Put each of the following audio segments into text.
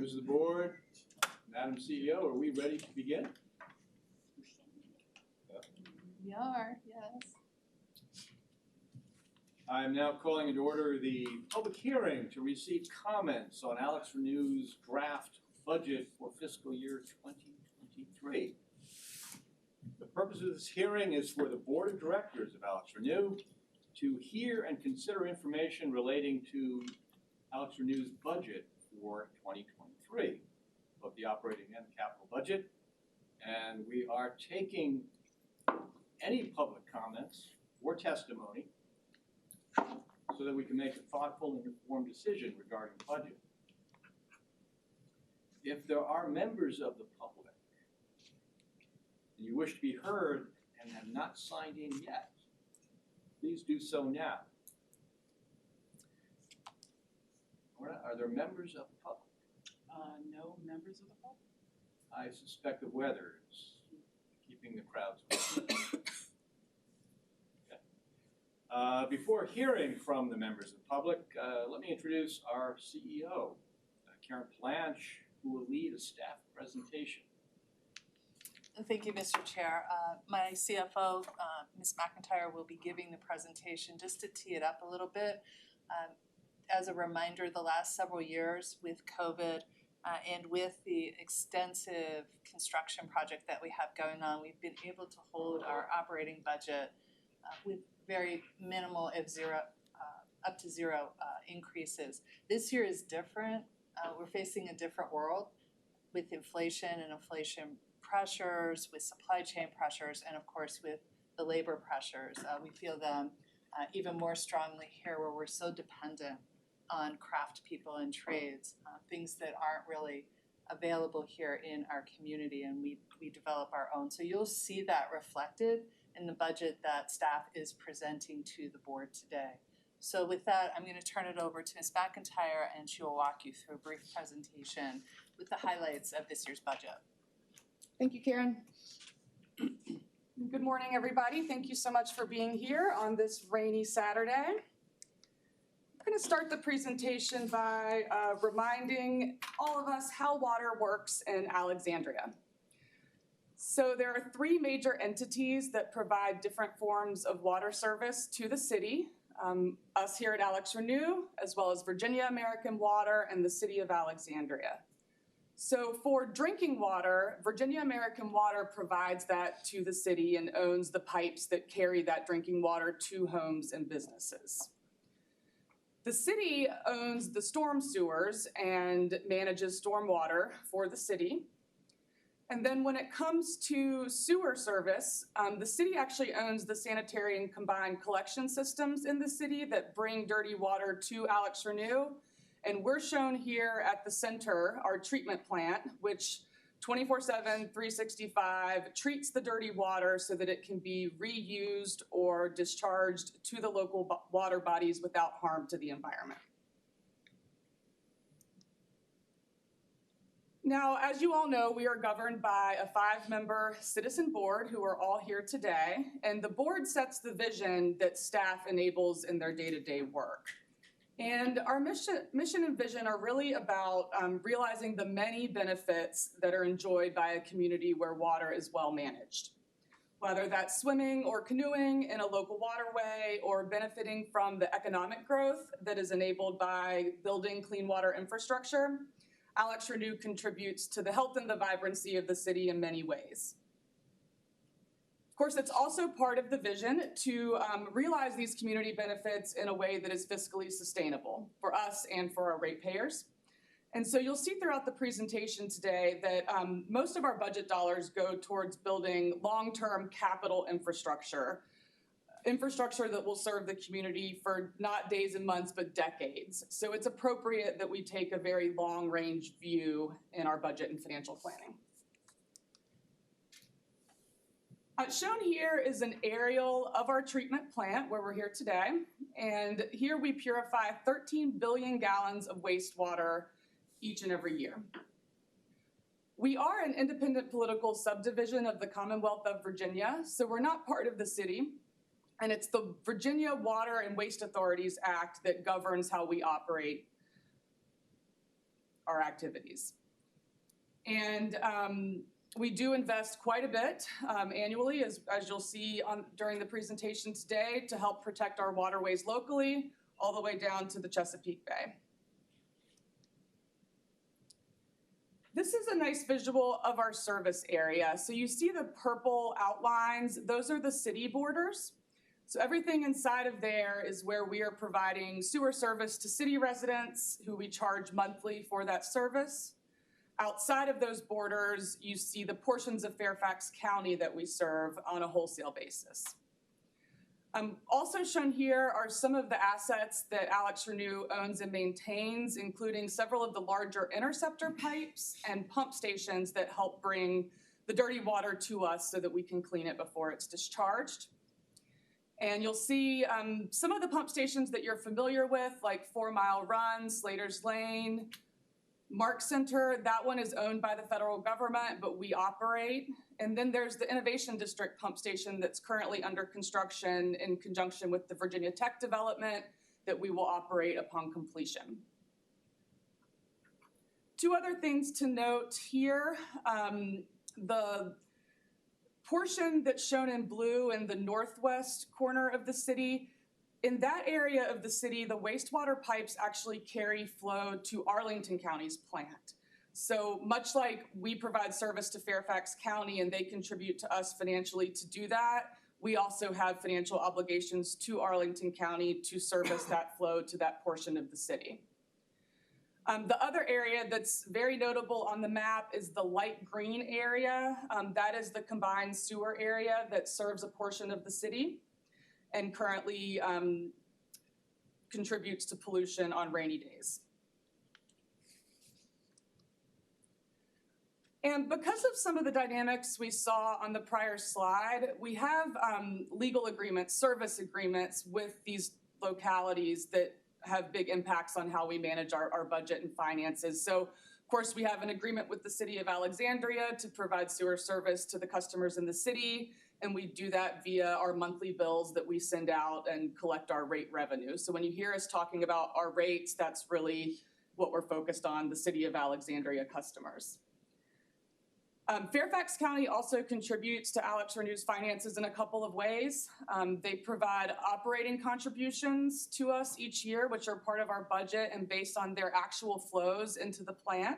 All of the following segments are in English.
Members of the board, Madam CEO, are we ready to begin? We are, yes. I am now calling into order the public hearing to receive comments on AlexRenew's draft budget for fiscal year 2023. The purpose of this hearing is for the board of directors of AlexRenew to hear and consider information relating to AlexRenew's budget for 2023, both the operating and the capital budget. And we are taking any public comments or testimony so that we can make a thoughtful and informed decision regarding the budget. If there are members of the public and you wish to be heard and have not signed in yet, please do so now. Are there members of the public? No members of the public. I suspect the weather is keeping the crowds moving. Okay. Before hearing from the members of the public, let me introduce our CEO, Karen Planch, who will lead a staff presentation. Thank you, Mr. Chair. My CFO, Ms. McIntyre, will be giving the presentation just to tee it up a little bit. As a reminder, the last several years with COVID and with the extensive construction project that we have going on, we've been able to hold our operating budget with very minimal, if zero, up to zero increases. This year is different. We're facing a different world with inflation and inflation pressures, with supply chain pressures, and of course with the labor pressures. We feel them even more strongly here where we're so dependent on craft people and trades, things that aren't really available here in our community, and we develop our own. So you'll see that reflected in the budget that staff is presenting to the board today. So with that, I'm going to turn it over to Ms. McIntyre, and she will walk you through a brief presentation with the highlights of this year's budget. Thank you, Karen. Good morning, everybody. Thank you so much for being here on this rainy Saturday. I'm going to start the presentation by reminding all of us how water works in Alexandria. So there are three major entities that provide different forms of water service to the city. Us here at AlexRenew, as well as Virginia American Water and the City of Alexandria. So for drinking water, Virginia American Water provides that to the city and owns the pipes that carry that drinking water to homes and businesses. The city owns the storm sewers and manages stormwater for the city. And then when it comes to sewer service, the city actually owns the sanitary and combined collection systems in the city that bring dirty water to AlexRenew. And we're shown here at the center, our treatment plant, which 24/7, 365 treats the dirty water so that it can be reused or discharged to the local water bodies without harm to the environment. Now, as you all know, we are governed by a 5-member citizen board who are all here today, and the board sets the vision that staff enables in their day-to-day work. And our mission and vision are really about realizing the many benefits that are enjoyed by a community where water is well managed. Whether that's swimming or canoeing in a local waterway or benefiting from the economic growth that is enabled by building clean water infrastructure, AlexRenew contributes to the health and the vibrancy of the city in many ways. Of course, it's also part of the vision to realize these community benefits in a way that is fiscally sustainable for us and for our ratepayers. And so you'll see throughout the presentation today that most of our budget dollars go towards building long-term capital infrastructure that will serve the community for not days and months, but decades. So it's appropriate that we take a very long-range view in our budget and financial planning. Shown here is an aerial of our treatment plant where we're here today. And here we purify 13 billion gallons of wastewater each and every year. We are an independent political subdivision of the Commonwealth of Virginia, so we're not part of the city. And it's the Virginia Water and Waste Authorities Act that governs how we operate. our activities. And we do invest quite a bit annually, as you'll see during the presentation today, to help protect our waterways locally, all the way down to the Chesapeake Bay. This is a nice visual of our service area. So you see the purple outlines, those are the city borders. So everything inside of there is where we are providing sewer service to city residents who we charge monthly for that service. Outside of those borders, you see the portions of Fairfax County that we serve on a wholesale basis. Also shown here are some of the assets that AlexRenew owns and maintains, including several of the larger interceptor pipes and pump stations that help bring the dirty water to us so that we can clean it before it's discharged. And you'll see some of the pump stations that you're familiar with, like 4 Mile Run, Slater's Lane, Mark Center. That one is owned by the federal government, but we operate. And then there's the Innovation District pump station that's currently under construction in conjunction with the Virginia Tech development that we will operate upon completion. Two other things to note here. The portion that's shown in blue in the northwest corner of the city, in that area of the city, the wastewater pipes actually carry flow to Arlington County's plant. So much like we provide service to Fairfax County and they contribute to us financially to do that, we also have financial obligations to Arlington County to service that flow to that portion of the city. The other area that's very notable on the map is the light green area. That is the combined sewer area that serves a portion of the city and currently contributes to pollution on rainy days. And because of some of the dynamics we saw on the prior slide, we have legal agreements, service agreements with these localities that have big impacts on how we manage our budget and finances. So, of course, we have an agreement with the city of Alexandria to provide sewer service to the customers in the city, and we do that via our monthly bills that we send out and collect our rate revenue. So when you hear us talking about our rates, that's really what we're focused on, the city of Alexandria customers. Fairfax County also contributes to AlexRenew's finances in a couple of ways. They provide operating contributions to us each year, which are part of our budget and based on their actual flows into the plant.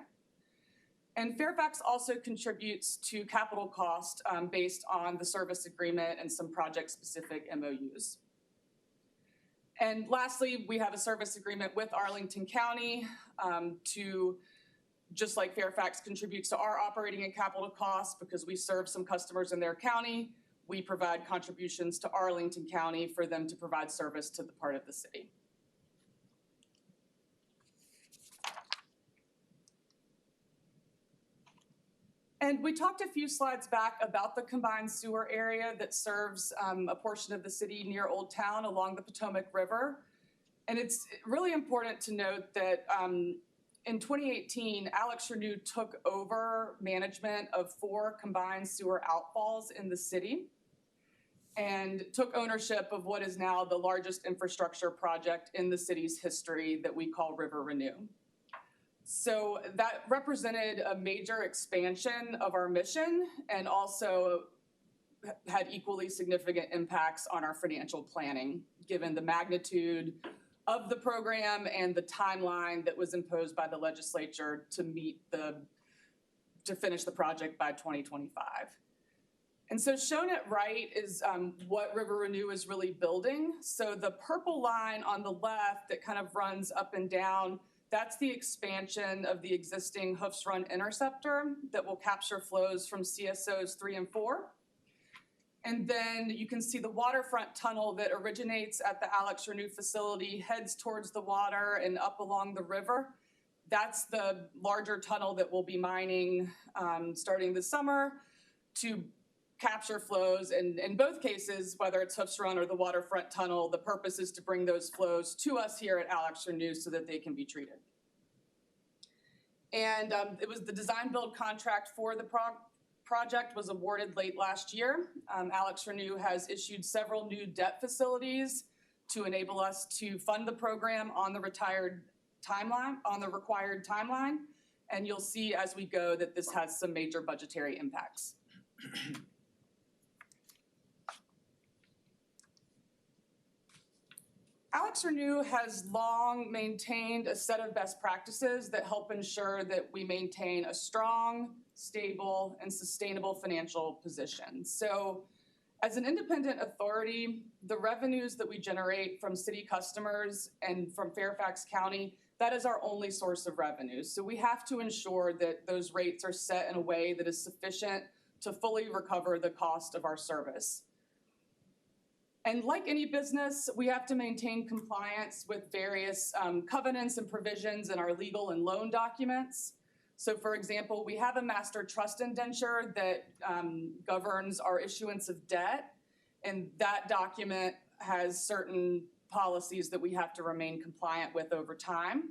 And Fairfax also contributes to capital cost based on the service agreement and some project-specific MOUs. And lastly, we have a service agreement with Arlington County to, just like Fairfax contributes to our operating and capital costs because we serve some customers in their county, we provide contributions to Arlington County for them to provide service to the part of the city. And we talked a few slides back about the combined sewer area that serves a portion of the city near Old Town along the Potomac River. And it's really important to note that in 2018, AlexRenew took over management of 4 combined sewer outfalls in the city and took ownership of what is now the largest infrastructure project in the city's history that we call AlexRenew. So that represented a major expansion of our mission and also had equally significant impacts on our financial planning, given the magnitude of the program and the timeline that was imposed by the legislature to finish the project by 2025. And so shown at right is what AlexRenew is really building. So the purple line on the left that kind of runs up and down, that's the expansion of the existing Hoofs Run interceptor that will capture flows from CSOs 3 and 4. And then you can see the waterfront tunnel that originates at the AlexRenew facility, heads towards the water and up along the river. That's the larger tunnel that we'll be mining starting this summer to capture flows. And in both cases, whether it's Hoofs Run or the waterfront tunnel, the purpose is to bring those flows to us here at AlexRenew so that they can be treated. And it was the design build contract for the project was awarded late last year. AlexRenew has issued several new debt facilities to enable us to fund the program on the required timeline. And you'll see as we go that this has some major budgetary impacts. AlexRenew has long maintained a set of best practices that help ensure that we maintain a strong, stable, and sustainable financial position. So as an independent authority, the revenues that we generate from city customers and from Fairfax County, that is our only source of revenue. So we have to ensure that those rates are set in a way that is sufficient to fully recover the cost of our service. And like any business, we have to maintain compliance with various covenants and provisions in our legal and loan documents. So for example, we have a master trust indenture that governs our issuance of debt, and that document has certain policies that we have to remain compliant with over time.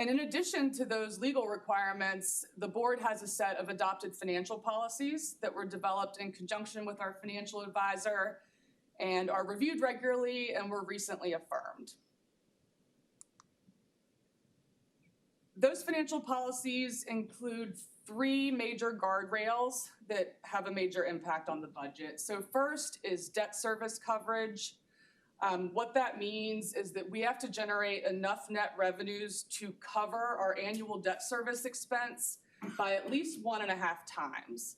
And in addition to those legal requirements, the board has a set of adopted financial policies that were developed in conjunction with our financial advisor and are reviewed regularly and were recently affirmed. Those financial policies include 3 major guardrails that have a major impact on the budget. So first is debt service coverage. What that means is that we have to generate enough net revenues to cover our annual debt service expense by at least 1.5 times.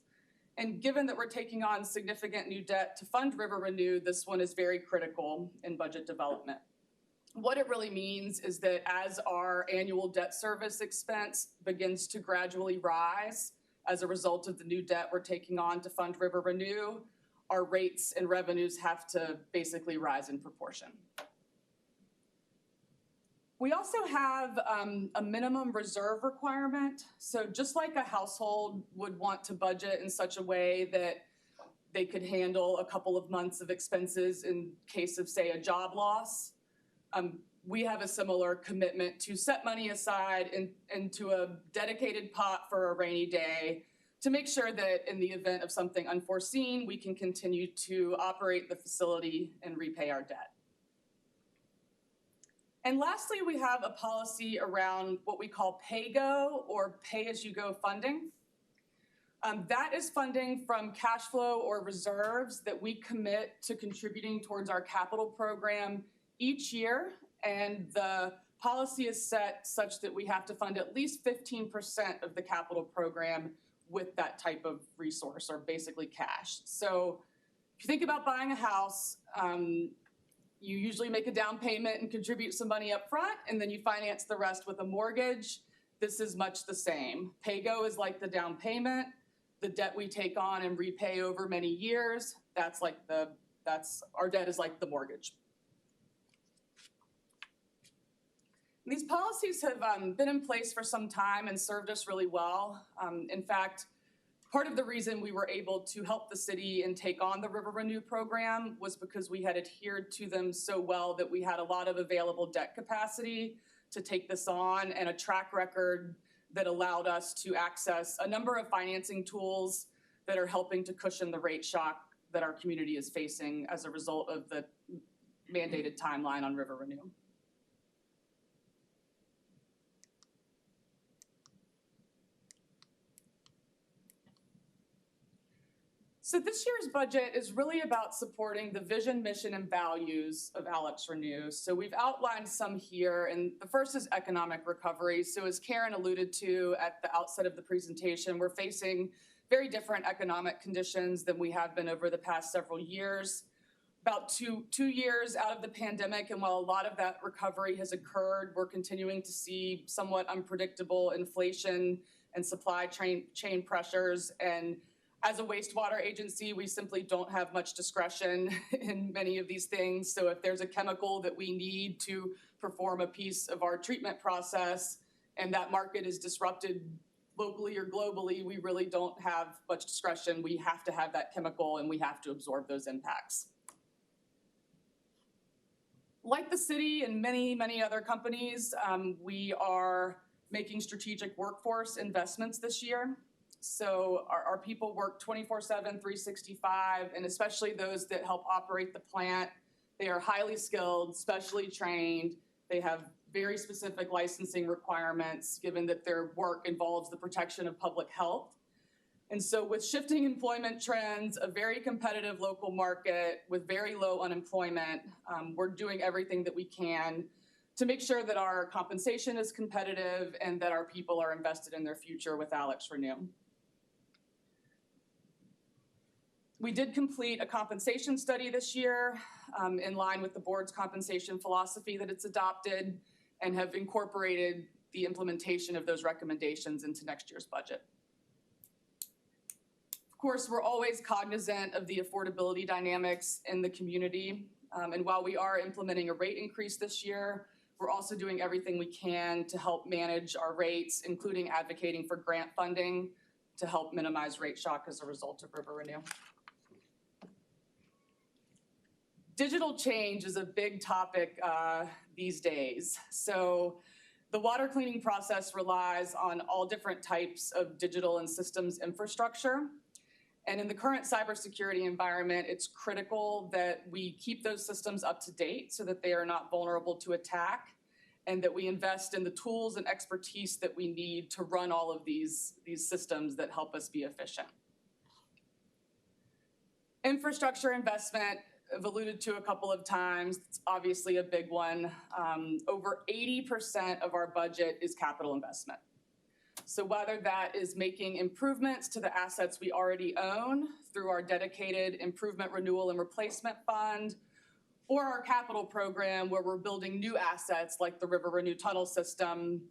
And given that we're taking on significant new debt to fund AlexRenew, this one is very critical in budget development. What it really means is that as our annual debt service expense begins to gradually rise as a result of the new debt we're taking on to fund AlexRenew, our rates and revenues have to basically rise in proportion. We also have a minimum reserve requirement. So just like a household would want to budget in such a way that they could handle a couple of months of expenses in case of, say, a job loss, we have a similar commitment to set money aside into a dedicated pot for a rainy day to make sure that in the event of something unforeseen, we can continue to operate the facility and repay our debt. And lastly, we have a policy around what we call pay-go or pay-as-you-go funding. That is funding from cash flow or reserves that we commit to contributing towards our capital program each year. And the policy is set such that we have to fund at least 15% of the capital program with that type of resource, or basically cash. So if you think about buying a house, you usually make a down payment and contribute some money up front, and then you finance the rest with a mortgage. This is much the same. Pay-go is like the down payment. The debt we take on and repay over many years, our debt is like the mortgage. And these policies have been in place for some time and served us really well. In fact, part of the reason we were able to help the city and take on the AlexRenew program was because we had adhered to them so well that we had a lot of available debt capacity to take this on and a track record that allowed us to access a number of financing tools that are helping to cushion the rate shock that our community is facing as a result of the mandated timeline on AlexRenew. So this year's budget is really about supporting the vision, mission, and values of AlexRenew. So we've outlined some here, and the first is economic recovery. So as Karen alluded to at the outset of the presentation, we're facing very different economic conditions than we have been over the past several years. About two years out of the pandemic, and while a lot of that recovery has occurred, we're continuing to see somewhat unpredictable inflation and supply chain pressures. And as a wastewater agency, we simply don't have much discretion in many of these things. So if there's a chemical that we need to perform a piece of our treatment process and that market is disrupted locally or globally, we really don't have much discretion. We have to have that chemical and we have to absorb those impacts. Like the city and many, many other companies, we are making strategic workforce investments this year. So our people work 24/7, 365, and especially those that help operate the plant. They are highly skilled, specially trained. They have very specific licensing requirements, given that their work involves the protection of public health. And so with shifting employment trends, a very competitive local market with very low unemployment, we're doing everything that we can to make sure that our compensation is competitive and that our people are invested in their future with AlexRenew. We did complete a compensation study this year in line with the board's compensation philosophy that it's adopted, and have incorporated the implementation of those recommendations into next year's budget. Of course, we're always cognizant of the affordability dynamics in the community. And while we are implementing a rate increase this year, we're also doing everything we can to help manage our rates, including advocating for grant funding to help minimize rate shock as a result of RiverRenew. Digital change is a big topic these days. So the water cleaning process relies on all different types of digital and systems infrastructure. And in the current cybersecurity environment, it's critical that we keep those systems up to date so that they are not vulnerable to attack, and that we invest in the tools and expertise that we need to run all of these systems that help us be efficient. Infrastructure investment, I've alluded to a couple of times, it's obviously a big one. Over 80% of our budget is capital investment. So whether that is making improvements to the assets we already own through our dedicated improvement, renewal, and replacement fund, or our capital program where we're building new assets like the RiverRenew tunnel system,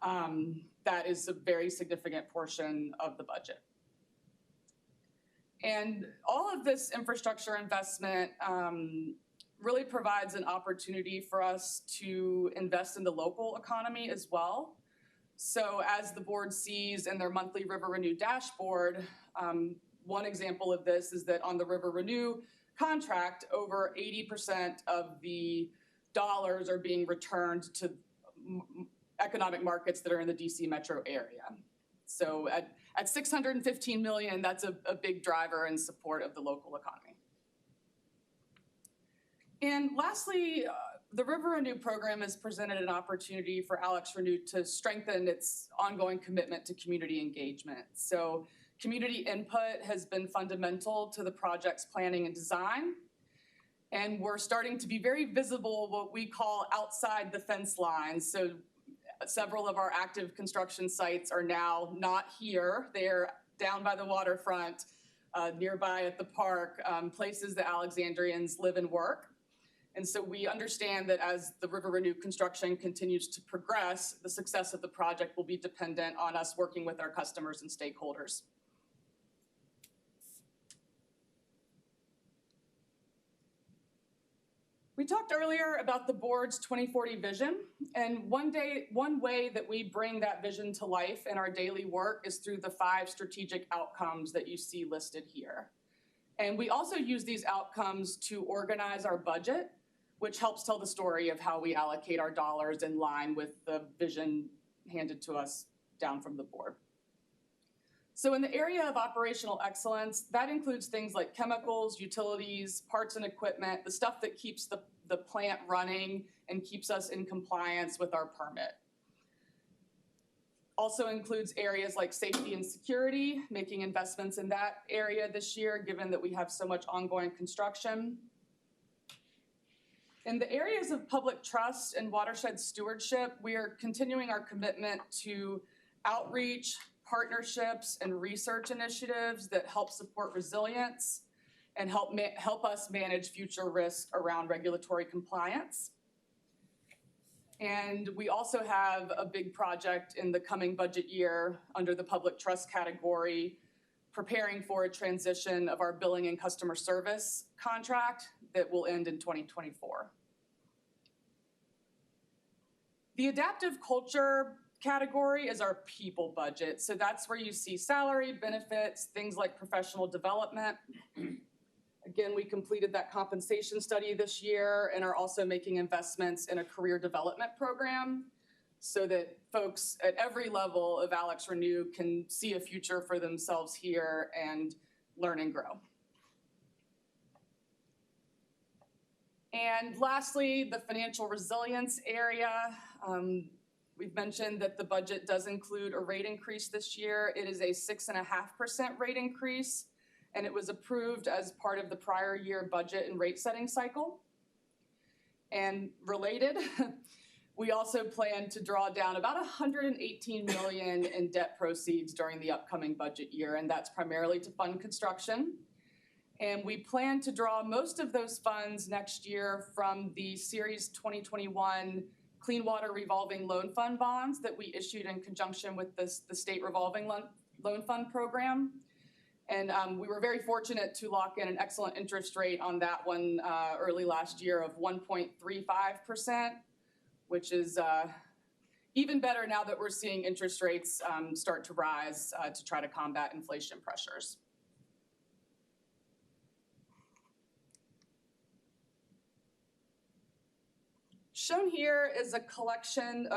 that is a very significant portion of the budget. And all of this infrastructure investment really provides an opportunity for us to invest in the local economy as well. So as the board sees in their monthly RiverRenew dashboard, one example of this is that on the RiverRenew contract, over 80% of the dollars are being returned to economic markets that are in the DC metro area. So at $615 million, that's a big driver in support of the local economy. And lastly, the RiverRenew program has presented an opportunity for AlexRenew to strengthen its ongoing commitment to community engagement. So community input has been fundamental to the project's planning and design. And we're starting to be very visible, what we call outside the fence lines. So several of our active construction sites are now not here. They're down by the waterfront, nearby at the park, places that Alexandrians live and work. And so we understand that as the RiverRenew construction continues to progress, the success of the project will be dependent on us working with our customers and stakeholders. We talked earlier about the board's 2040 vision, and one way that we bring that vision to life in our daily work is through the 5 strategic outcomes that you see listed here. And we also use these outcomes to organize our budget, which helps tell the story of how we allocate our dollars in line with the vision handed to us down from the board. So in the area of operational excellence, that includes things like chemicals, utilities, parts and equipment, the stuff that keeps the plant running and keeps us in compliance with our permit. Also includes areas like safety and security, making investments in that area this year, given that we have so much ongoing construction. In the areas of public trust and watershed stewardship, we are continuing our commitment to outreach, partnerships, and research initiatives that help support resilience and help us manage future risk around regulatory compliance. And we also have a big project in the coming budget year under the public trust category, preparing for a transition of our billing and customer service contract that will end in 2024. The adaptive culture category is our people budget. So that's where you see salary, benefits, things like professional development. Again, we completed that compensation study this year and are also making investments in a career development program so that folks at every level of AlexRenew can see a future for themselves here and learn and grow. And lastly, the financial resilience area. We've mentioned that the budget does include a rate increase this year. It is a 6.5% rate increase, and it was approved as part of the prior year budget and rate setting cycle. And related, we also plan to draw down about $118 million in debt proceeds during the upcoming budget year, and that's primarily to fund construction. And we plan to draw most of those funds next year from the Series 2021 Clean Water Revolving Loan Fund bonds that we issued in conjunction with the State Revolving Loan Fund program. And we were very fortunate to lock in an excellent interest rate on that one early last year of 1.35%, which is even better now that we're seeing interest rates start to rise to try to combat inflation pressures. Shown here is a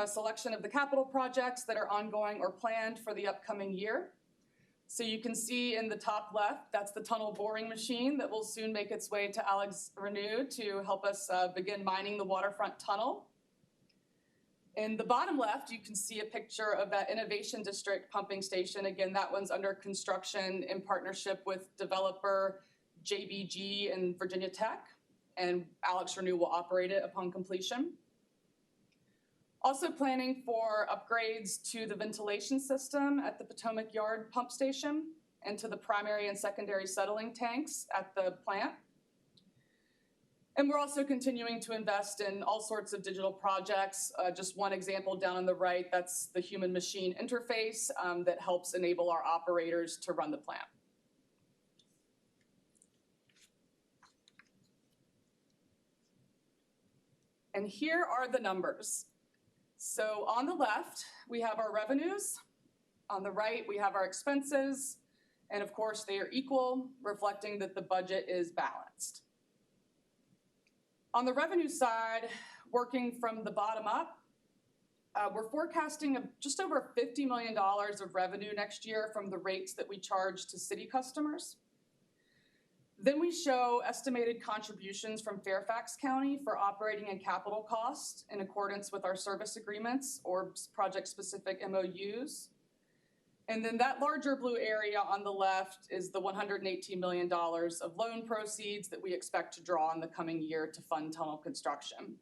selection of the capital projects that are ongoing or planned for the upcoming year. So you can see in the top left, that's the tunnel boring machine that will soon make its way to AlexRenew to help us begin mining the waterfront tunnel. In the bottom left, you can see a picture of that Innovation District pumping station. Again, that one's under construction in partnership with developer JBG and Virginia Tech, and AlexRenew will operate it upon completion. Also planning for upgrades to the ventilation system at the Potomac Yard pump station and to the primary and secondary settling tanks at the plant. And we're also continuing to invest in all sorts of digital projects. Just one example down on the right, that's the human-machine interface that helps enable our operators to run the plant. And here are the numbers. So on the left, we have our revenues. On the right, we have our expenses. And of course, they are equal, reflecting that the budget is balanced. On the revenue side, working from the bottom up, we're forecasting just over $50 million of revenue next year from the rates that we charge to city customers. Then we show estimated contributions from Fairfax County for operating and capital costs in accordance with our service agreements or project-specific MOUs. And then that larger blue area on the left is the $118 million of loan proceeds that we expect to draw in the coming year to fund tunnel construction.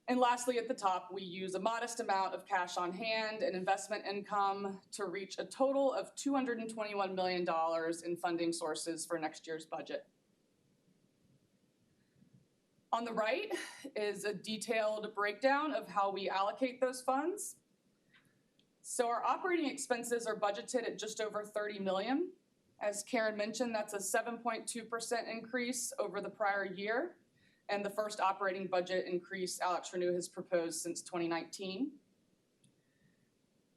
And lastly, at the top, we use a modest amount of cash on hand and investment income to reach a total of $221 million in funding sources for next year's budget. On the right is a detailed breakdown of how we allocate those funds. So our operating expenses are budgeted at just over $30 million. As Karen mentioned, that's a 7.2% increase over the prior year, and the first operating budget increase AlexRenew has proposed since 2019.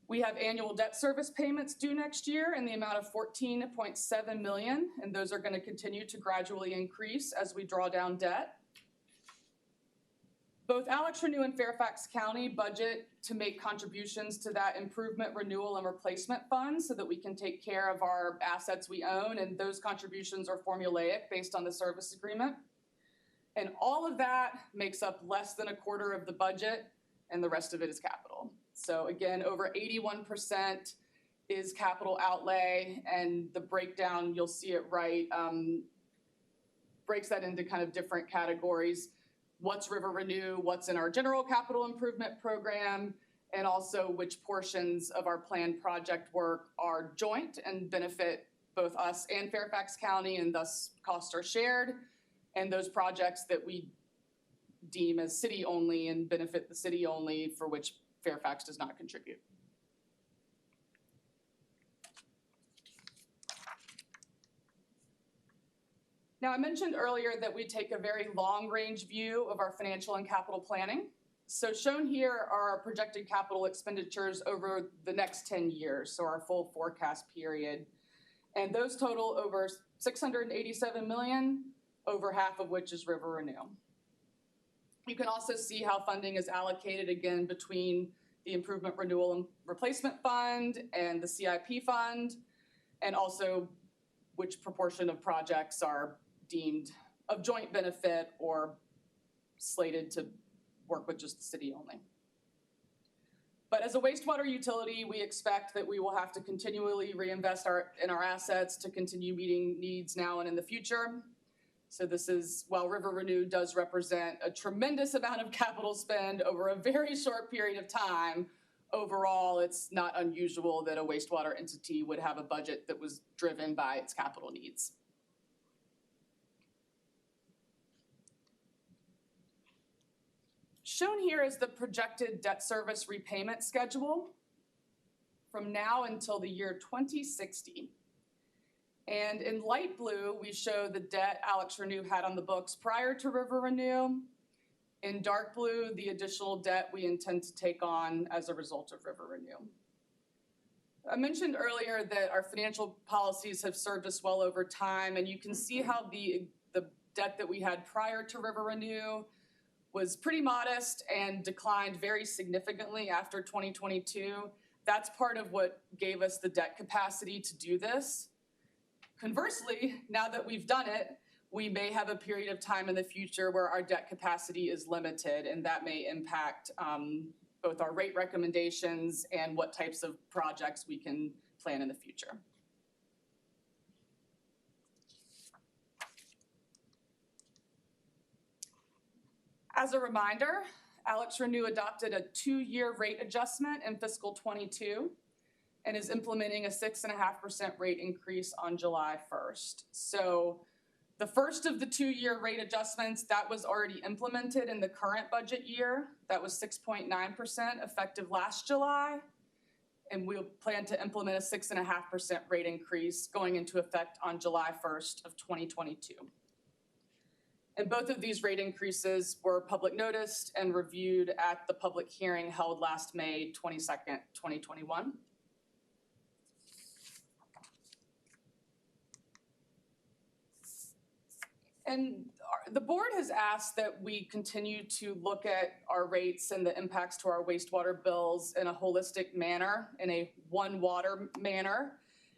We have annual debt service payments due next year in the amount of $14.7 million, and those are going to continue to gradually increase as we draw down debt. Both AlexRenew and Fairfax County budget to make contributions to that improvement, renewal, and replacement fund so that we can take care of our assets we own, and those contributions are formulaic based on the service agreement. And all of that makes up less than a quarter of the budget, and the rest of it is capital. So again, over 81% is capital outlay, and the breakdown, you'll see it right, breaks that into kind of different categories. What's River Renew, what's in our general capital improvement program, and also which portions of our planned project work are joint and benefit both us and Fairfax County, and thus costs are shared, and those projects that we deem as city only and benefit the city only, for which Fairfax does not contribute. Now, I mentioned earlier that we take a very long-range view of our financial and capital planning. So shown here are our projected capital expenditures over the next 10 years, so our full forecast period. And those total over $687 million, over half of which is River Renew. You can also see how funding is allocated again between the Improvement Renewal and Replacement Fund and the CIP Fund, and also which proportion of projects are deemed of joint benefit or slated to work with just the city only. But as a wastewater utility, we expect that we will have to continually reinvest in our assets to continue meeting needs now and in the future. So this is, while AlexRenew does represent a tremendous amount of capital spend over a very short period of time, overall, it's not unusual that a wastewater entity would have a budget that was driven by its capital needs. Shown here is the projected debt service repayment schedule from now until the year 2060. And in light blue, we show the debt AlexRenew had on the books prior to AlexRenew. In dark blue, the additional debt we intend to take on as a result of AlexRenew. I mentioned earlier that our financial policies have served us well over time, and you can see how the debt that we had prior to AlexRenew was pretty modest and declined very significantly after 2022. That's part of what gave us the debt capacity to do this. Conversely, now that we've done it, we may have a period of time in the future where our debt capacity is limited, and that may impact both our rate recommendations and what types of projects we can plan in the future. As a reminder, AlexRenew adopted a 2-year rate adjustment in fiscal 22 and is implementing a 6.5% rate increase on July 1st. So the first of the 2-year rate adjustments, that was already implemented in the current budget year. That was 6.9% effective last July. And we'll plan to implement a 6.5% rate increase going into effect on July 1st of 2022. And both of these rate increases were public noticed and reviewed at the public hearing held last May 22nd, 2021. And the board has asked that we continue to look at our rates and the impacts to our wastewater bills in a holistic manner, in a one water manner.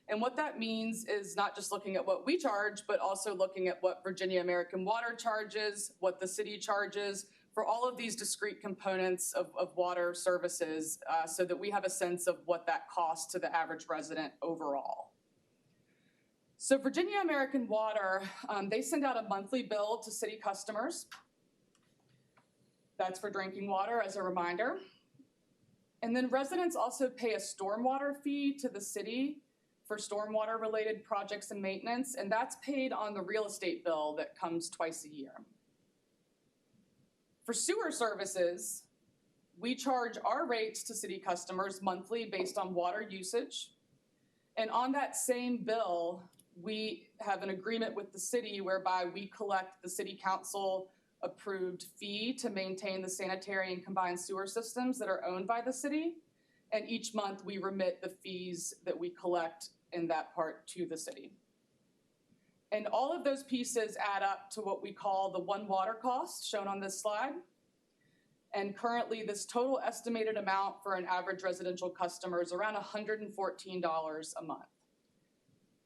And what that means is not just looking at what we charge, but also looking at what Virginia American Water charges, what the city charges, for all of these discrete components of water services, so that we have a sense of what that costs to the average resident overall. So Virginia American Water, they send out a monthly bill to city customers. That's for drinking water, as a reminder. And then residents also pay a stormwater fee to the city for stormwater related projects and maintenance, and that's paid on the real estate bill that comes twice a year. For sewer services, we charge our rates to city customers monthly based on water usage. And on that same bill, we have an agreement with the city whereby we collect the city council approved fee to maintain the sanitary and combined sewer systems that are owned by the city. And each month we remit the fees that we collect in that part to the city. And all of those pieces add up to what we call the one water cost shown on this slide. And currently this total estimated amount for an average residential customer is around $114 a month.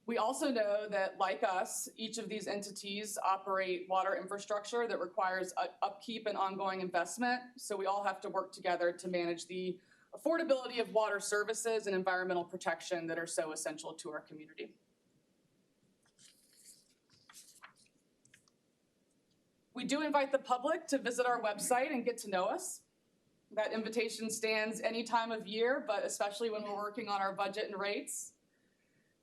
We also know that, like us, each of these entities operate water infrastructure that requires upkeep and ongoing investment. So we all have to work together to manage the affordability of water services and environmental protection that are so essential to our community. We do invite the public to visit our website and get to know us. That invitation stands any time of year, but especially when we're working on our budget and rates.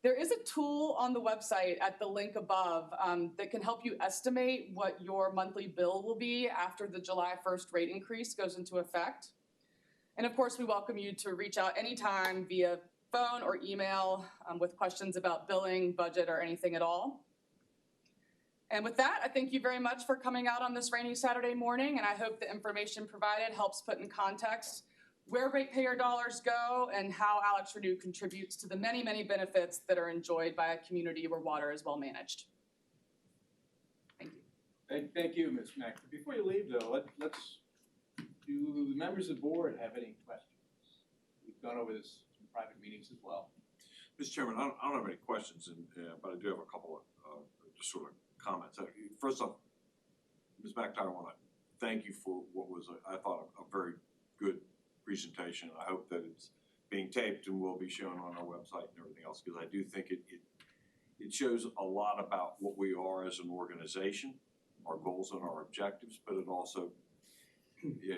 There is a tool on the website at the link above that can help you estimate what your monthly bill will be after the July 1st rate increase goes into effect. And of course, we welcome you to reach out anytime via phone or email with questions about billing, budget, or anything at all. And with that, I thank you very much for coming out on this rainy Saturday morning, and I hope the information provided helps put in context where ratepayer dollars go and how AlexRenew contributes to the many, many benefits that are enjoyed by a community where water is well managed. Thank you. Thank you, Ms. Mack. Before you leave, though, do the members of the board have any questions? We've gone over this in private meetings as well. Mr. Chairman, I don't have any questions, but I do have a couple of just sort of comments. First off, Ms. McIntyre, I want to thank you for what was, I thought, a very good presentation. I hope that it's being taped and will be shown on our website and everything else, because I do think it shows a lot about what we are as an organization, our goals and our objectives, but it also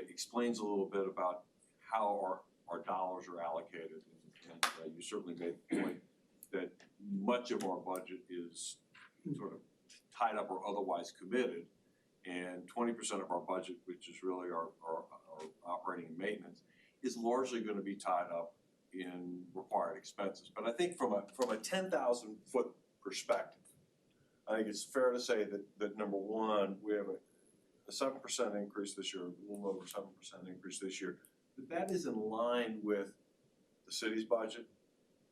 explains a little bit about how our dollars are allocated. And you certainly made the point that much of our budget is sort of tied up or otherwise committed, and 20% of our budget, which is really our operating and maintenance, is largely going to be tied up in required expenses. But I think from a 10,000 foot perspective, I think it's fair to say that number one, we have a 7% increase this year, a little over 7% increase this year, but that is in line with the city's budget,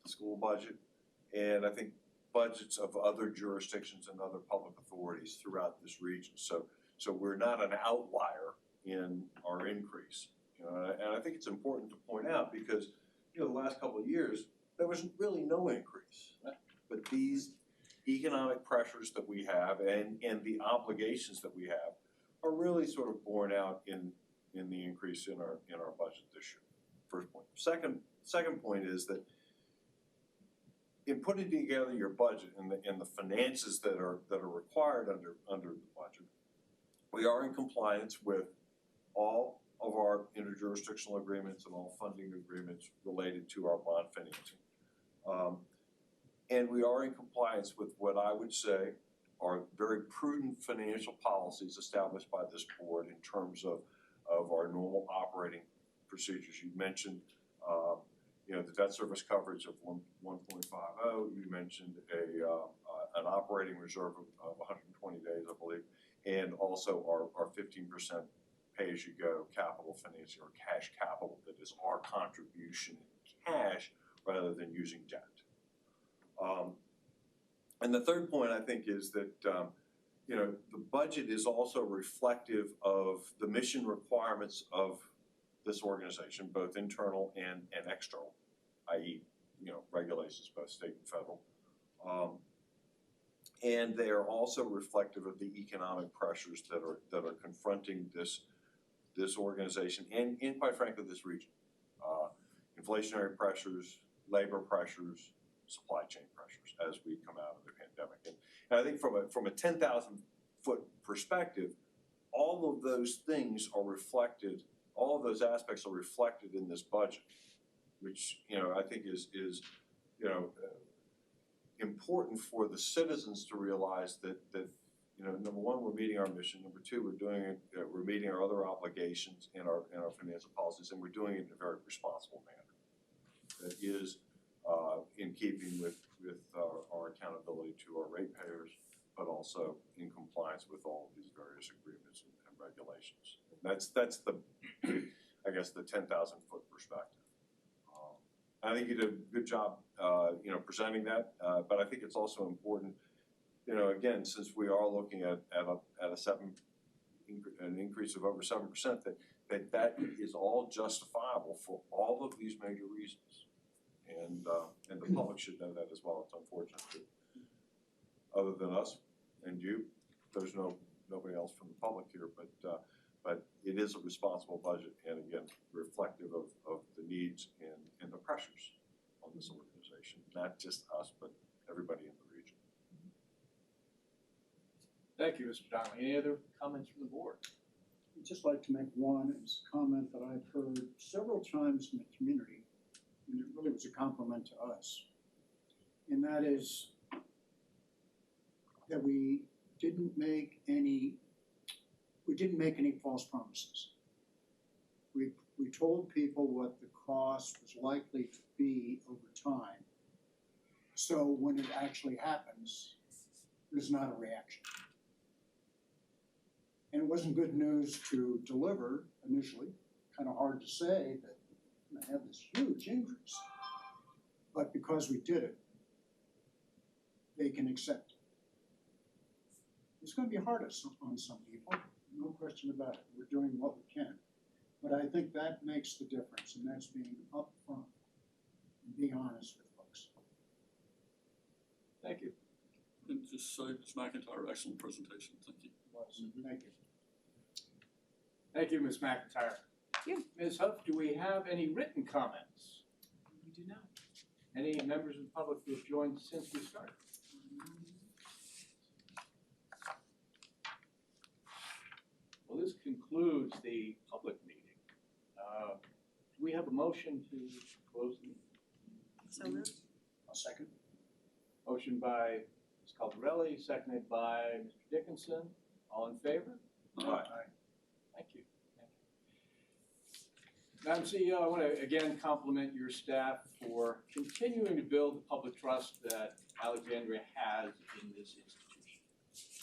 the school budget, and I think budgets of other jurisdictions and other public authorities throughout this region. So we're not an outlier in our increase. And I think it's important to point out because the last couple of years there was really no increase, but these economic pressures that we have and the obligations that we have are really sort of borne out in the increase in our budget this year. First point. Second point is that in putting together your budget and the finances that are required under the budget, we are in compliance with all of our interjurisdictional agreements and all funding agreements related to our bond financing. And we are in compliance with what I would say are very prudent financial policies established by this board in terms of our normal operating procedures. You mentioned the debt service coverage of 1.50. You mentioned an operating reserve of 120 days, I believe, and also our 15% pay-as-you-go capital financing or cash capital that is our contribution in cash rather than using debt. And the third point I think is that the budget is also reflective of the mission requirements of this organization, both internal and external, i.e., regulations both state and federal. And they are also reflective of the economic pressures that are confronting this organization and quite frankly this region. Inflationary pressures, labor pressures, supply chain pressures as we come out of the pandemic. And I think from a 10,000 foot perspective, all of those things are reflected, all of those aspects are reflected in this budget, which I think is important for the citizens to realize that number one, we're meeting our mission. Number two, we're meeting our other obligations and our financial policies, and we're doing it in a very responsible manner that is in keeping with our accountability to our ratepayers, but also in compliance with all of these various agreements and regulations. And that's the I guess the 10,000 foot perspective. I think you did a good job, presenting that. But I think it's also important, again, since we are looking at an increase of over 7%, that is all justifiable for all of these major reasons, and the public should know that as well. It's unfortunate that other than us and you, there's nobody else from the public here, but it is a responsible budget, and again, reflective of the needs and the pressures on this organization, not just us, but everybody in the region. Thank you, Mr. Donnelly. Any other comments from the board? I'd just like to make one comment that I've heard several times in the community, and it really was a compliment to us, and that is that we didn't make any false promises. We told people what the cost was likely to be over time, so when it actually happens, there's not a reaction. And it wasn't good news to deliver initially, kind of hard to say that we're going to have this huge increase. But because we did it, they can accept it. It's going to be hard on some people, no question about it. We're doing what we can. But I think that makes the difference, and that's being upfront and being honest with folks. Thank you. And just say, Ms. McIntyre, excellent presentation. Thank you. Thank you. Thank you, Ms. McIntyre. Thank you. Ms. Huff, do we have any written comments? We do not. Any members of the public who have joined since we started? Well, this concludes the public meeting. Do we have a motion to close the meeting? So moved. A second. Motion by Ms. Caldarelli, seconded by Mr. Dickinson. All in favor? Aye. Thank you. Madam CEO, I want to again compliment your staff for continuing to build the public trust that Alexandria has in this institution.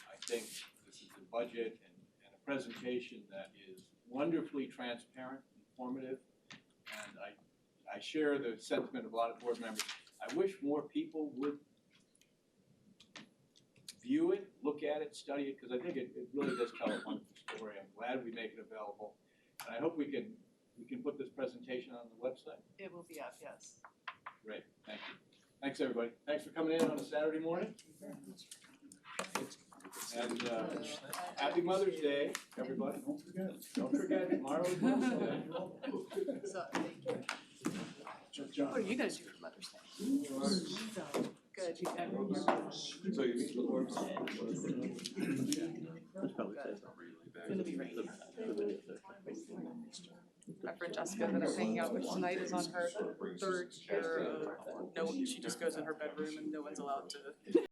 I think this is a budget and a presentation that is wonderfully transparent, informative, and I share the sentiment of a lot of board members. I wish more people would view it, look at it, study it, because I think it really does tell a wonderful story. I'm glad we make it available, and I hope we can put this presentation on the website. It will be up, yes. Great, thank you. Thanks, everybody. Thanks for coming in on a Saturday morning. And happy Mother's Day, everybody. Don't forget. Don't forget, tomorrow's Mother's Day. So, thank you. John. What are you gonna do for Mother's Day? Good, you can. So you meet the board? It's gonna be rainy. My friend Jessica that I'm hanging out with tonight is on her third year of, no, she just goes in her bedroom and no one's allowed to